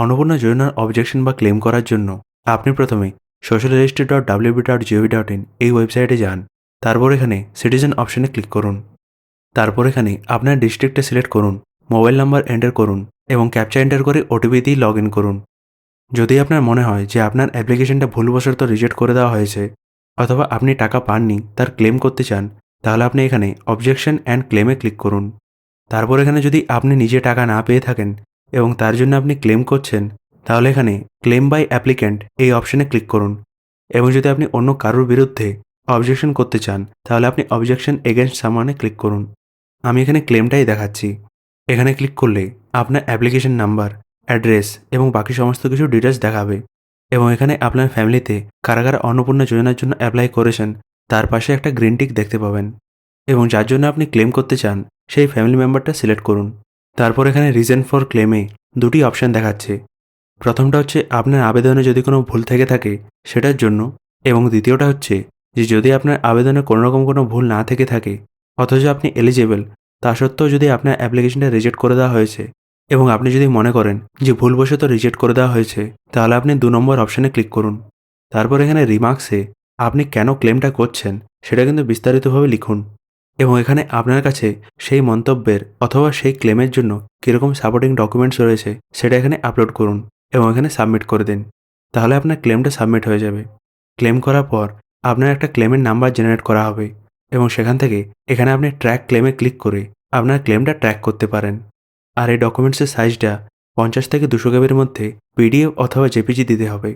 অন্নপূর্ণা যোজনার অবজেকশন বা ক্লেম করার জন্য আপনি প্রথমে socialregistry.wb.gov.in এই ওয়েবসাইটে যান। তারপর এখানে সিটিজেন অপশনে ক্লিক করুন। তারপর এখানে আপনার ডিস্ট্রিক্টে সিলেক্ট করুন, মোবাইল নাম্বার এন্টার করুন এবং ক্যাপচা এন্টার করে ওটিপি দিয়ে লগ ইন করুন। যদি আপনার মনে হয় যে আপনার অ্যাপ্লিকেশনটা ভুলবশত রিজেক্ট করে দেওয়া হয়েছে অথবা আপনি টাকা পাননি তার ক্লেম করতে চান, তাহলে আপনি এখানে অবজেকশন অ্যান্ড ক্লেমে ক্লিক করুন। তারপর এখানে যদি আপনি নিজে টাকা না পেয়ে থাকেন এবং তার জন্য আপনি ক্লেম করছেন, তাহলে এখানে ক্লেম বাই অ্যাপ্লিক্যান্ট এই অপশনে ক্লিক করুন। এবং যদি আপনি অন্য কারোর বিরুদ্ধে অবজেকশন করতে চান, তাহলে আপনি অবজেকশন এগেনস্ট সামওয়ানে ক্লিক করুন। আমি এখানে ক্লেমটাই দেখাচ্ছি। এখানে ক্লিক করলে আপনার অ্যাপ্লিকেশন নাম্বার, অ্যাড্রেস এবং বাকি সমস্ত কিছু ডিটেলস দেখাবে এবং এখানে আপনার ফ্যামিলিতে কারা কারা অন্নপূর্ণা যোজনার জন্য অ্যাপ্লাই করেছেন তার পাশে একটা গ্রিন টিক দেখতে পাবেন এবং যার জন্য আপনি ক্লেম করতে চান সেই ফ্যামিলি মেম্বারটা সিলেক্ট করুন। তারপর এখানে রিজন ফর ক্লেমে দুটি অপশান দেখাচ্ছে। প্রথমটা হচ্ছে আপনার আবেদনে যদি কোনো ভুল থেকে থাকে সেটার জন্য, এবং দ্বিতীয়টা হচ্ছে যে যদি আপনার আবেদনে কোনোরকম কোনো ভুল না থেকে থাকে অথচ আপনি এলিজেবল, তা সত্ত্বেও যদি আপনার অ্যাপ্লিকেশনটা রিজেক্ট করে দেওয়া হয়েছে এবং আপনি যদি মনে করেন যে ভুলবশত রিজেক্ট করে দেওয়া হয়েছে, তাহলে আপনি 2 নম্বর অপশানে ক্লিক করুন। তারপর এখানে রিমার্কসে আপনি কেন ক্লেমটা করছেন সেটা কিন্তু বিস্তারিতভাবে লিখুন এবং এখানে আপনার কাছে সেই মন্তব্যের অথবা সেই ক্লেমের জন্য কীরকম সাপোর্টিং ডকুমেন্টস রয়েছে সেটা এখানে আপলোড করুন এবং এখানে সাবমিট করে দিন। তাহলে আপনার ক্লেমটা সাবমিট হয়ে যাবে। ক্লেম করার পর আপনার একটা ক্লেমের নাম্বার জেনারেট করা হবে এবং সেখান থেকে এখানে আপনি ট্র্যাক ক্লেমে ক্লিক করে আপনার ক্লেমটা ট্র্যাক করতে পারেন। আর এই ডকুমেন্টসের সাইজটা 50 থেকে 200 কেবির মধ্যে পিডিএফ অথবা জেপিজি দিতে হবে।